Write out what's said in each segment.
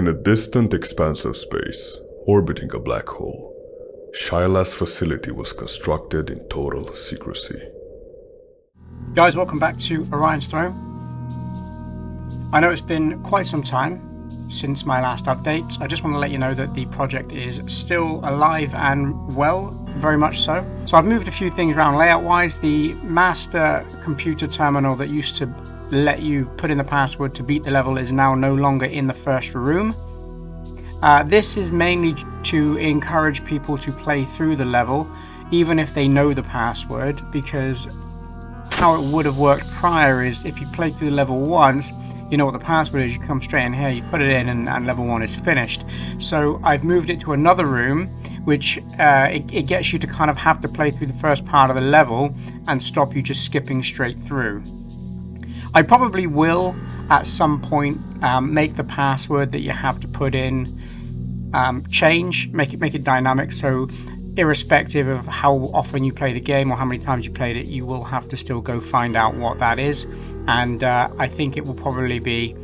In a distant expanse of space, orbiting a black hole, Shyla's facility was constructed in total secrecy. Guys, welcome back to Orion's Throne. I know it's been quite some time since my last update. I just want to let you know that the project is still alive and well, very much so. So I've moved a few things around layout-wise. The master computer terminal that used to let you put in the password to beat the level is now no longer in the first room. This is mainly to encourage people to play through the level, even if they know the password, because how it would have worked prior is if you played through the level once, you know what the password is, you come straight in here, you put it in, and level 1 is finished. So I've moved it to another room, which it gets you to kind of have to play through the first part of the level and stop you just skipping straight through. I probably will at some point make the password that you have to put in change, make it dynamic, so irrespective of how often you play the game or how many times you played it, you will have to still go find out what that is. And I think it will probably be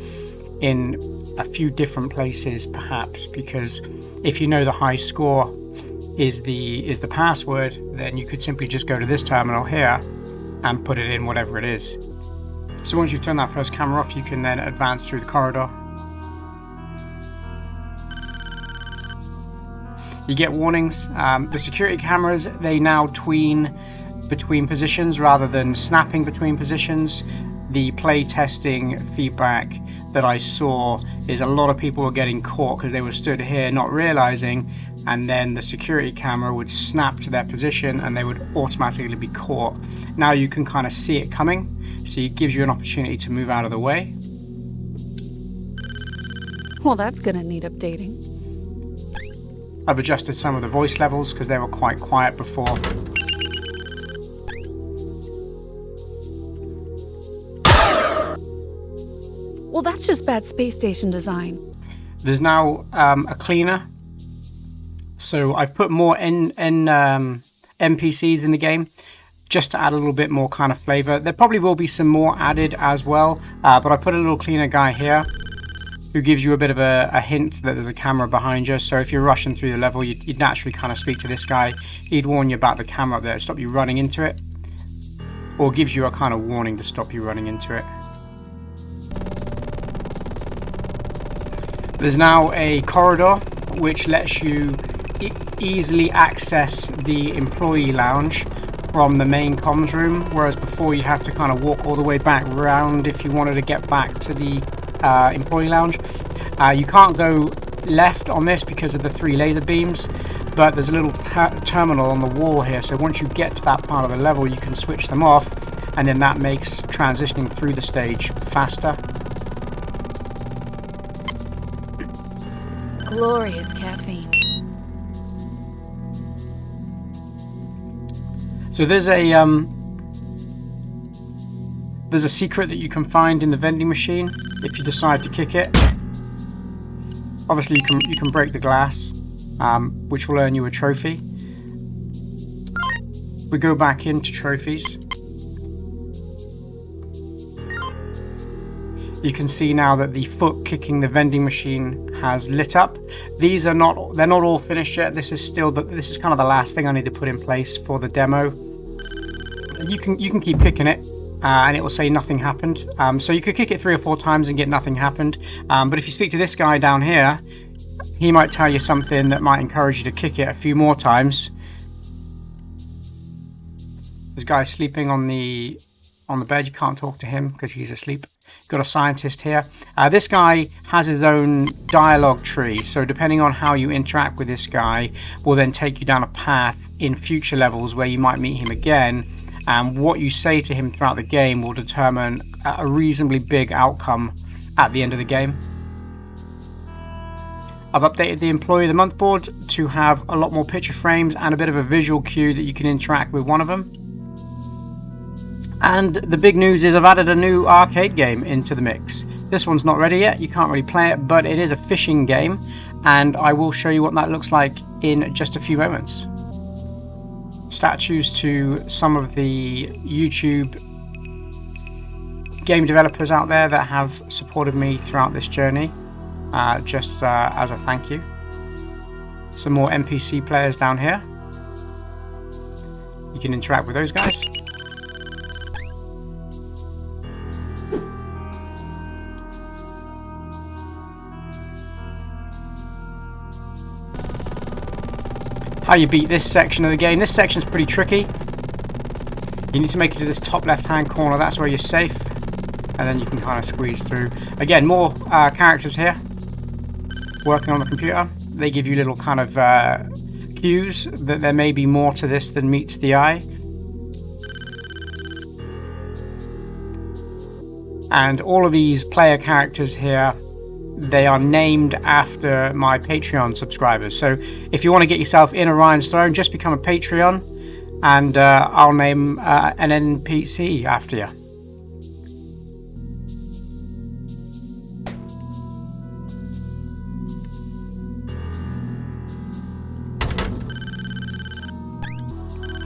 in a few different places perhaps, because if you know the high score is the password, then you could simply just go to this terminal here and put it in whatever it is. So once you've turned that first camera off, you can then advance through the corridor. You get warnings. The security cameras, they now tween between positions rather than snapping between positions. The play testing feedback that I saw is a lot of people were getting caught because they were stood here not realizing, and then the security camera would snap to their position and they would automatically be caught. Now you can kind of see it coming, so it gives you an opportunity to move out of the way. Well, that's gonna need updating. I've adjusted some of the voice levels because they were quite quiet before. Well, that's just bad space station design. There's now a cleaner, so I've put more NPCs in the game just to add a little bit more kind of flavor. There probably will be some more added as well, but I put a little cleaner guy here who gives you a bit of a hint that there's a camera behind you. So if you're rushing through the level, you'd naturally kind of speak to this guy. He'd warn you about the camera up there to stop you running into it, or gives you a kind of warning to stop you running into it. There's now a corridor which lets you easily access the employee lounge from the main comms room, whereas before you have to kind of walk all the way back round if you wanted to get back to the employee lounge. You can't go left on this because of the 3 laser beams, but there's a little terminal on the wall here, so once you get to that part of the level you can switch them off, and then that makes transitioning through the stage faster. Glorious caffeine. So there's a secret that you can find in the vending machine if you decide to kick it. Obviously you can break the glass, which will earn you a trophy. We go back into trophies. You can see now that the foot kicking the vending machine has lit up. They're not all finished yet. This is kind of the last thing I need to put in place for the demo. You can keep kicking it, and it will say nothing happened. So you could kick it 3 or 4 times and get nothing happened. But if you speak to this guy down here, he might tell you something that might encourage you to kick it a few more times. This guy's sleeping on the bed. You can't talk to him because he's asleep. Got a scientist here. This guy has his own dialogue tree, so depending on how you interact with this guy will then take you down a path in future levels where you might meet him again, and what you say to him throughout the game will determine a reasonably big outcome at the end of the game. I've updated the Employee of the Month board to have a lot more picture frames and a bit of a visual cue that you can interact with one of them. And the big news is I've added a new arcade game into the mix. This one's not ready yet, you can't really play it, but it is a fishing game, and I will show you what that looks like in just a few moments. Statues to some of the YouTube game developers out there that have supported me throughout this journey. just as a thank you. Some more NPC players down here. You can interact with those guys. How you beat this section of the game. This section is pretty tricky. You need to make it to this top left-hand corner. That's where you're safe. And then you can kind of squeeze through. Again, more characters here working on the computer. They give you little kind of cues that there may be more to this than meets the eye. And all of these player characters here, they are named after my Patreon subscribers. So if you want to get yourself in Orion's Throne, just become a Patreon and I'll name an NPC after you.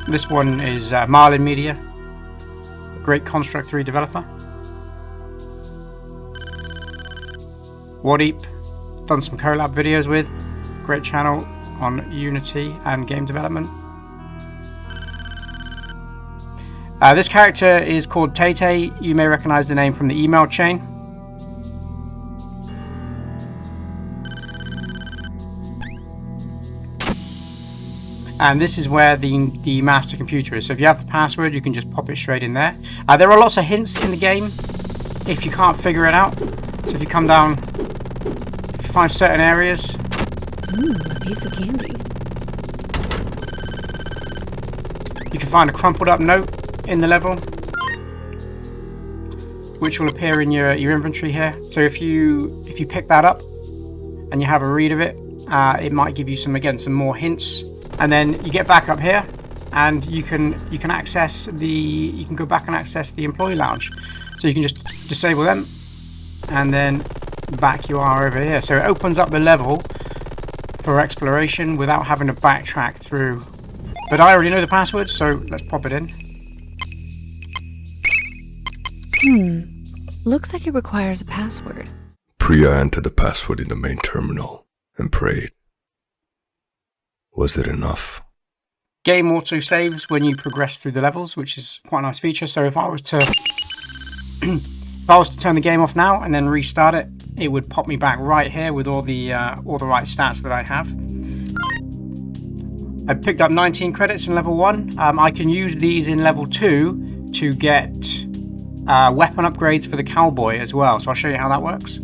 This one is Marlin Media, a great Construct 3 developer. Wadeep, done some collab videos with, great channel on Unity and game development. This character is called Tay. You may recognize the name from the email chain. And this is where the master computer is. So if you have the password, you can just pop it straight in there. There are lots of hints in the game if you can't figure it out. So if you come down, if you find certain areas. A piece of candy. You can find a crumpled up note in the level, which will appear in your inventory here. So if you pick that up and you have a read of it, it might give you some more hints. And then you get back up here, and you can access you can go back and access the employee lounge. So you can just disable them, and then back you are over here. So it opens up the level for exploration without having to backtrack through. But I already know the password, so let's pop it in. Looks like it requires a password. Priya entered the password in the main terminal and prayed. Was it enough? Game auto saves when you progress through the levels, which is quite a nice feature. So if I was to turn the game off now and then restart it, it would pop me back right here with all the right stats that I have. I picked up 19 credits in level 1. I can use these in level 2 to get weapon upgrades for the cowboy as well. So I'll show you how that works.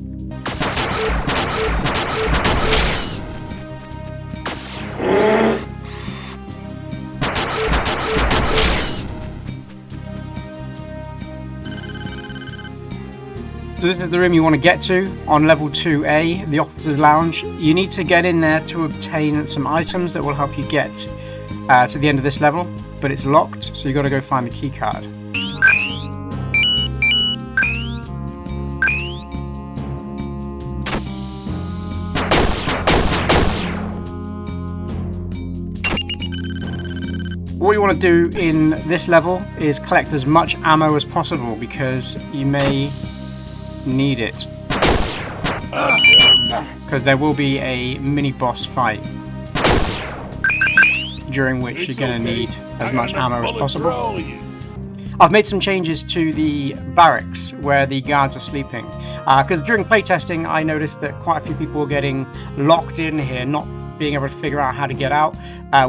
So this is the room you want to get to on level 2A, the officer's lounge. You need to get in there to obtain some items that will help you get to the end of this level, but it's locked, so you got to go find the key card. What you want to do in this level is collect as much ammo as possible because you may need it. Because there will be a mini boss fight during which you're going to need as much ammo as possible. I've made some changes to the barracks where the guards are sleeping because during playtesting I noticed that quite a few people were getting locked in here, not being able to figure out how to get out,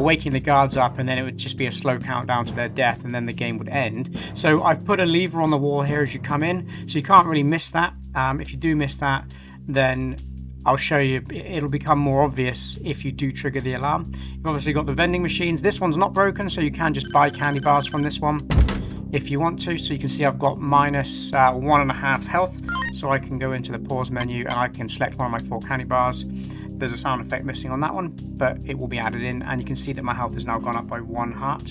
waking the guards up, and then it would just be a slow countdown to their death and then the game would end. So I've put a lever on the wall here as you come in, so you can't really miss that. If you do miss that, then I'll show you, it'll become more obvious if you do trigger the alarm. You've obviously got the vending machines. This one's not broken, so you can just buy candy bars from this one if you want to. So you can see I've got minus 1.5 health, so I can go into the pause menu and I can select one of my 4 candy bars. There's a sound effect missing on that one, but it will be added in, and you can see that my health has now gone up by 1 heart.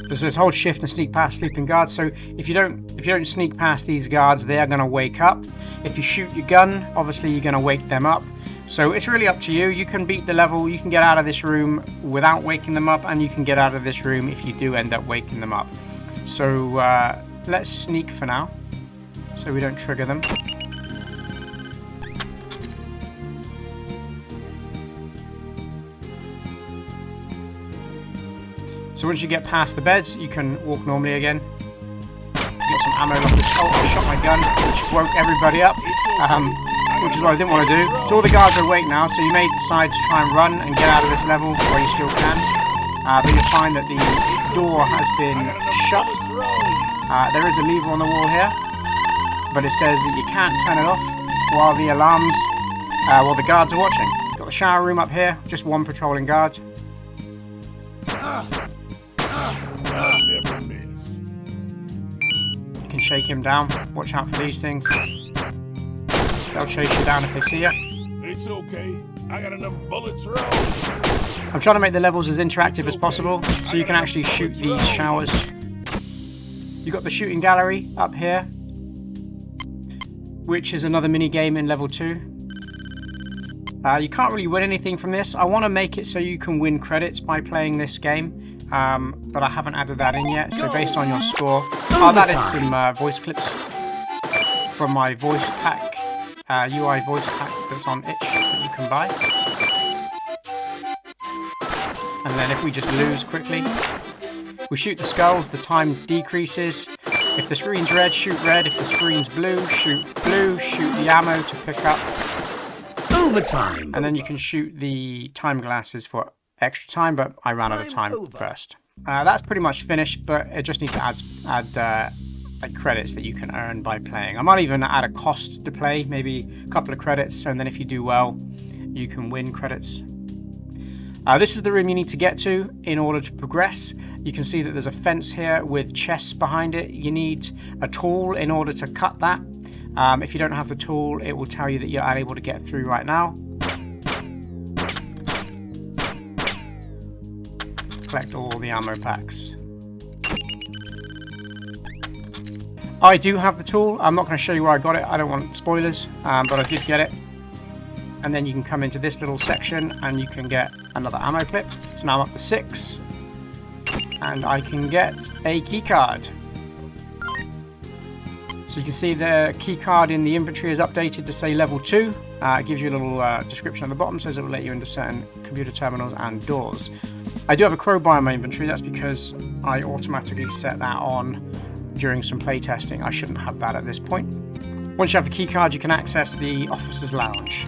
So there's hold shift and sneak past sleeping guards. So if you don't sneak past these guards, they are going to wake up. If you shoot your gun, obviously you're going to wake them up. So it's really up to you. You can beat the level, you can get out of this room without waking them up, and you can get out of this room if you do end up waking them up. So let's sneak for now, so we don't trigger them. So once you get past the beds, you can walk normally again. Got some ammo like this. Oh, I shot my gun, which woke everybody up, which is what I didn't want to do. So all the guards are awake now, so you may decide to try and run and get out of this level where you still can. But you'll find that the door has been shut. There is a lever on the wall here, but it says that you can't turn it off while the alarms, while the guards are watching. Got the shower room up here, just one patrolling guard. You can shake him down. Watch out for these things. They'll chase you down if they see you. It's okay. I got enough bullets for all. I'm trying to make the levels as interactive as possible, so you can actually shoot these showers. You've got the shooting gallery up here, which is another mini game in level 2. You can't really win anything from this. I want to make it so you can win credits by playing this game, but I haven't added that in yet. So based on your score, I've added some voice clips from my voice pack, UI voice pack that's on itch that you can buy. And then if we just lose quickly, we shoot the skulls, the time decreases. If the screen's red, shoot red. If the screen's blue, shoot blue. Shoot the ammo to pick up. Overtime! And then you can shoot the time glasses for extra time, but I ran out of time first. That's pretty much finished, but it just needs to add like credits that you can earn by playing. I might even add a cost to play, maybe a couple of credits, and then if you do well, you can win credits. This is the room you need to get to in order to progress. You can see that there's a fence here with chests behind it. You need a tool in order to cut that. If you don't have the tool, it will tell you that you're unable to get through right now. Collect all the ammo packs. I do have the tool. I'm not going to show you where I got it. I don't want spoilers, but I did get it. And then you can come into this little section and you can get another ammo clip. So now I'm up to 6. And I can get a key card. So you can see the key card in the inventory is updated to say level 2. It gives you a little description on the bottom, says it will let you into certain computer terminals and doors. I do have a crowbar in my inventory. That's because I automatically set that on during some playtesting. I shouldn't have that at this point. Once you have the key card, you can access the officer's lounge,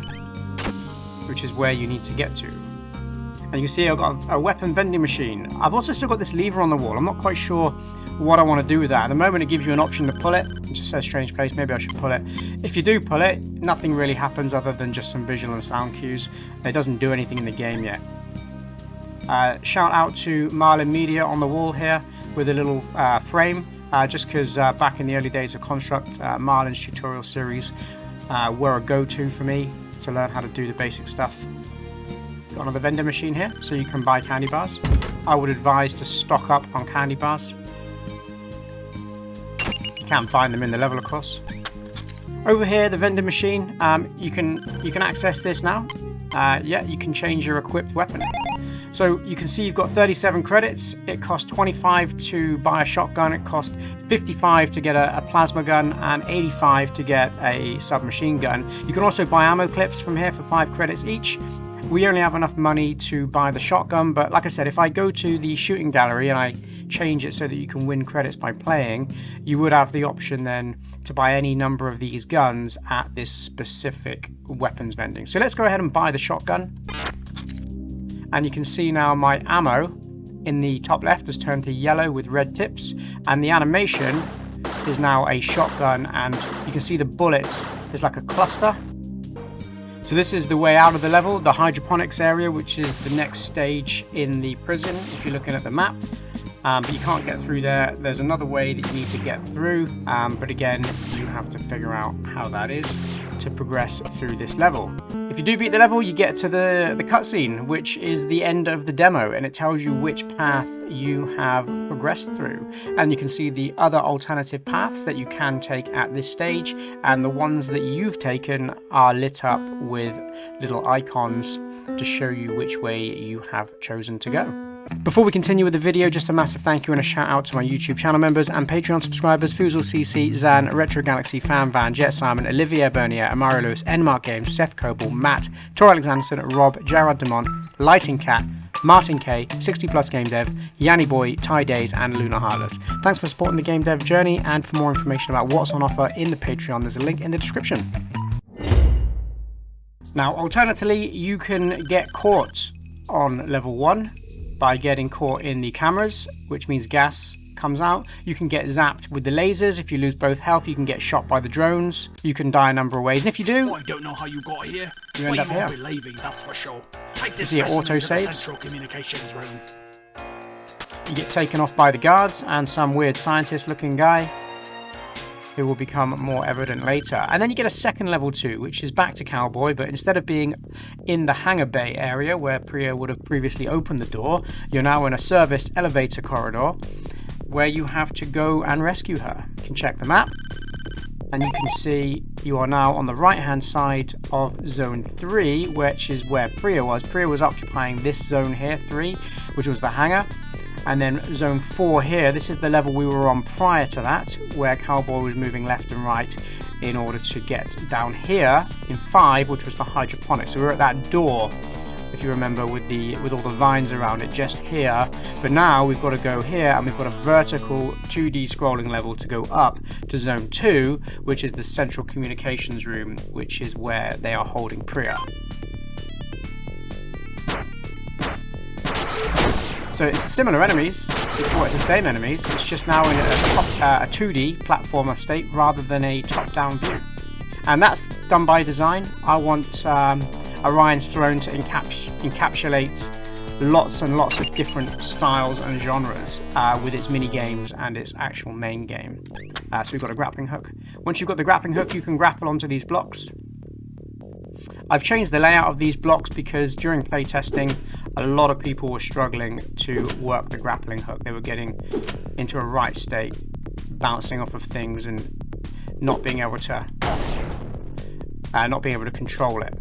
which is where you need to get to. And you can see I've got a weapon vending machine. I've also still got this lever on the wall. I'm not quite sure what I want to do with that. At the moment it gives you an option to pull it. It just says strange place, maybe I should pull it. If you do pull it, nothing really happens other than just some visual and sound cues. It doesn't do anything in the game yet. Shout out to Marlin Media on the wall here with a little frame, just because back in the early days of Construct, Marlin's tutorial series were a go-to for me to learn how to do the basic stuff. Got another vending machine here, so you can buy candy bars. I would advise to stock up on candy bars. You can't find them in the level, of course. Over here, the vending machine, you can access this now. Yeah, you can change your equipped weapon. So you can see you've got 37 credits. It costs 25 to buy a shotgun. It costs 55 to get a plasma gun and 85 to get a submachine gun. You can also buy ammo clips from here for 5 credits each. We only have enough money to buy the shotgun, but like I said, if I go to the shooting gallery and I change it so that you can win credits by playing, you would have the option then to buy any number of these guns at this specific weapons vending. So let's go ahead and buy the shotgun. And you can see now my ammo in the top left has turned to yellow with red tips, and the animation is now a shotgun, and you can see the bullets is like a cluster. So this is the way out of the level, the hydroponics area, which is the next stage in the prison if you're looking at the map. But you can't get through there. There's another way that you need to get through, but again, you have to figure out how that is to progress through this level. If you do beat the level, you get to the cutscene, which is the end of the demo, and it tells you which path you have progressed through. And you can see the other alternative paths that you can take at this stage, and the ones that you've taken are lit up with little icons to show you which way you have chosen to go. Before we continue with the video, just a massive thank you and a shout out to my YouTube channel members and Patreon subscribers: Fuzil CC, Zan, Retro Galaxy, Fan Van, Jet Simon, Olivia Bernier, Amara Lewis, Enmark Games, Seth Coble, Matt, Tor Alexanderson, Rob, Gerard Demont, Lighting Cat, Martin K, 60 Plus Game Dev, Yanni Boy, Ty Days, and Luna Heartless. Thanks for supporting the game dev journey, and for more information about what's on offer in the Patreon, there's a link in the description. Now, alternatively, you can get caught on level 1 by getting caught in the cameras, which means gas comes out. You can get zapped with the lasers. If you lose both health, you can get shot by the drones. You can die a number of ways, and if you do, I don't know how you got here. you end up won't here. be leaving, that's for sure. Take this See it specimen to the auto-saves? central communications room. You get taken off by the guards and some weird scientist-looking guy, who will become more evident later. And then you get a second level 2, which is back to Cowboy, but instead of being in the hangar bay area where Priya would have previously opened the door, you're now in a serviced elevator corridor where you have to go and rescue her. You can check the map, and you can see you are now on the right-hand side of Zone 3, which is where Priya was. Priya was occupying this zone here, 3, which was the hangar. And then Zone 4 here, this is the level we were on prior to that, where Cowboy was moving left and right in order to get down here in 5, which was the hydroponics. So we were at that door, if you remember, with all the vines around it, just here. But now we've got to go here, and we've got a vertical 2D scrolling level to go up to Zone 2, which is the central communications room, which is where they are holding Priya. So it's similar enemies, it's the same enemies, it's just now in a 2D platformer state rather than a top-down view. And that's done by design. I want Orion's Throne to encapsulate lots and lots of different styles and genres with its mini-games and its actual main game. So we've got a grappling hook. Once you've got the grappling hook, you can grapple onto these blocks. I've changed the layout of these blocks because during playtesting, a lot of people were struggling to work the grappling hook. They were getting into a right state, bouncing off of things and not being able to control it.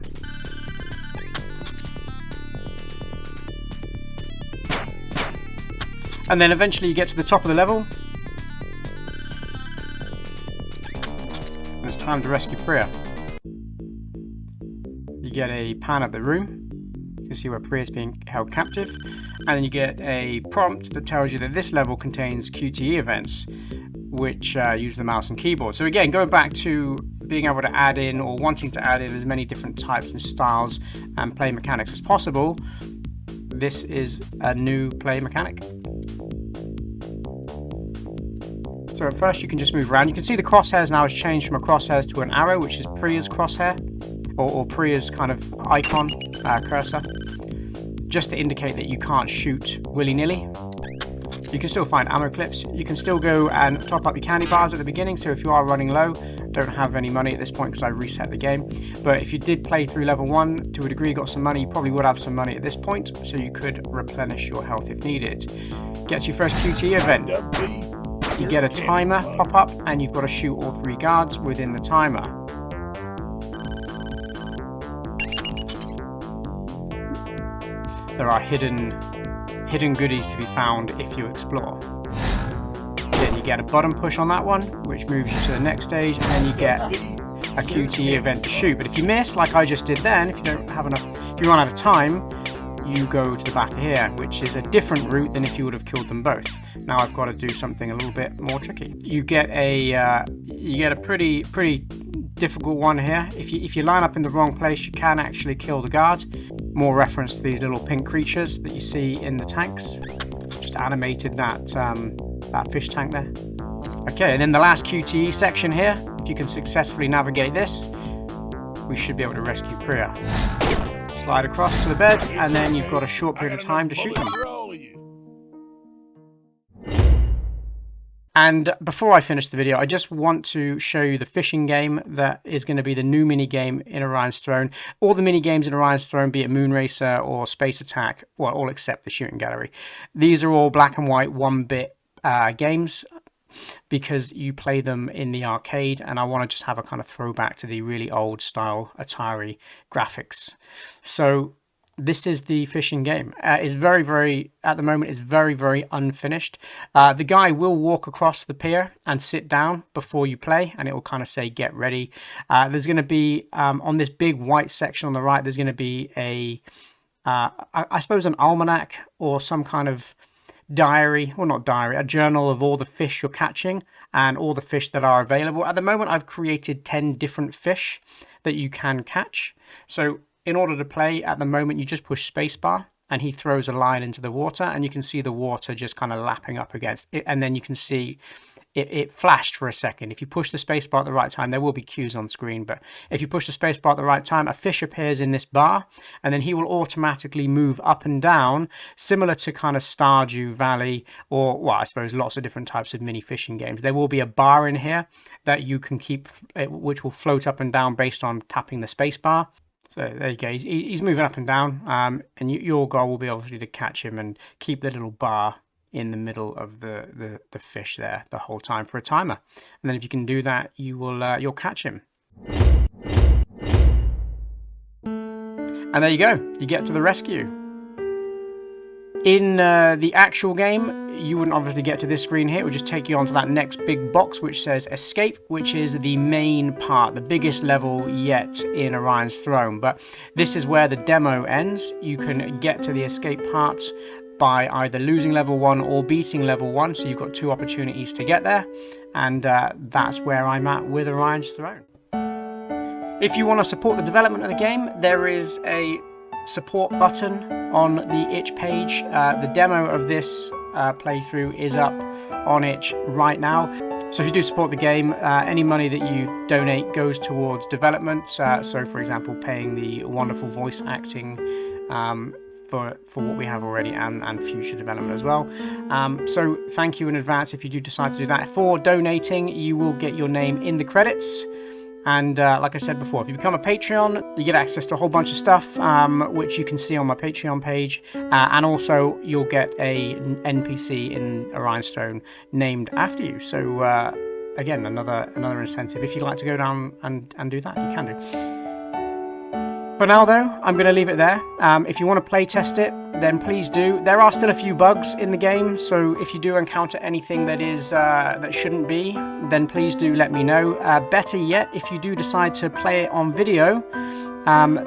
And then eventually you get to the top of the level. And it's time to rescue Priya. You get a pan of the room. You can see where Priya is being held captive. And then you get a prompt that tells you that this level contains QTE events, which use the mouse and keyboard. So again, going back to being able to add in, or wanting to add in, as many different types and styles and play mechanics as possible, this is a new play mechanic. So at first you can just move around. You can see the crosshairs now has changed from a crosshairs to an arrow, which is Priya's crosshair, or Priya's kind of icon, cursor, just to indicate that you can't shoot willy-nilly. You can still find ammo clips. You can still go and top up your candy bars at the beginning, so if you are running low, don't have any money at this point because I reset the game. But if you did play through level 1 to a degree, got some money, you probably would have some money at this point, so you could replenish your health if needed. Get your first QTE event. You get a timer pop up, and you've got to shoot all 3 guards within the timer. There are hidden goodies to be found if you explore. Then you get a button push on that one, which moves you to the next stage, and then you get a QTE event to shoot. But if you miss, like I just did then, if you run out of time, you go to the back of here, which is a different route than if you would have killed them both. Now I've got to do something a little bit more tricky. You get a pretty difficult one here. If you line up in the wrong place, you can actually kill the guard. More reference to these little pink creatures that you see in the tanks. Just animated that fish tank there. Okay, and then the last QTE section here. If you can successfully navigate this, we should be able to rescue Priya. Slide across to the bed, and then you've got a short period of time to shoot them. And before I finish the video, I just want to show you the fishing game that is going to be the new mini game in Orion's Throne. All the mini games in Orion's Throne, be it Moonracer or Space Attack, well, all except the shooting gallery. These are all black and white 1-bit games because you play them in the arcade, and I want to just have a kind of throwback to the really old style Atari graphics. So this is the fishing game. It's at the moment, it's very, very unfinished. The guy will walk across the pier and sit down before you play, and it will kind of say, get ready. There's going to be, on this big white section on the right, there's going to be a I suppose an almanac or some kind of diary, or not diary, a journal of all the fish you're catching and all the fish that are available. At the moment, I've created 10 different fish that you can catch. So in order to play at the moment, you just push spacebar and he throws a line into the water, and you can see the water just kind of lapping up against it. And then you can see it flashed for a second. If you push the spacebar at the right time, there will be cues on screen, but if you push the spacebar at the right time, a fish appears in this bar, and then he will automatically move up and down, similar to kind of Stardew Valley, or, well, I suppose lots of different types of mini fishing games. There will be a bar in here that you can keep, which will float up and down based on tapping the spacebar. So there you go, he's moving up and down, and your goal will be obviously to catch him and keep the little bar in the middle of the fish there the whole time for a timer. And then if you can do that, you'll catch him. And there you go, you get to the rescue. In the actual game, you wouldn't obviously get to this screen here. It would just take you onto that next big box which says Escape, which is the main part, the biggest level yet in Orion's Throne. But this is where the demo ends. You can get to the escape part by either losing level 1 or beating level 1, so you've got 2 opportunities to get there, and that's where I'm at with Orion's Throne. If you want to support the development of the game, there is a support button on the itch page. The demo of this playthrough is up on itch right now, so if you do support the game, any money that you donate goes towards development, so for example paying the wonderful voice acting for what we have already, and future development as well. So thank you in advance if you do decide to do that. For donating, you will get your name in the credits. And like I said before, if you become a Patreon, you get access to a whole bunch of stuff, which you can see on my Patreon page. And also you'll get a NPC in Orion's Throne named after you. So again, another incentive. If you'd like to go down and do that, you can do. For now though, I'm going to leave it there. If you want to play test it, then please do. There are still a few bugs in the game, so if you do encounter anything that is that shouldn't be, then please do let me know. Better yet, if you do decide to play it on video,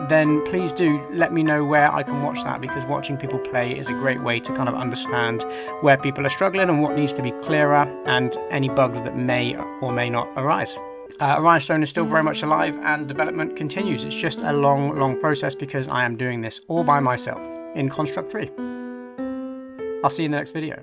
then please do let me know where I can watch that, because watching people play is a great way to kind of understand where people are struggling and what needs to be clearer, and any bugs that may or may not arise. Orion's Throne is still very much alive and development continues. It's just a long process because I am doing this all by myself in Construct 3. I'll see you in the next video.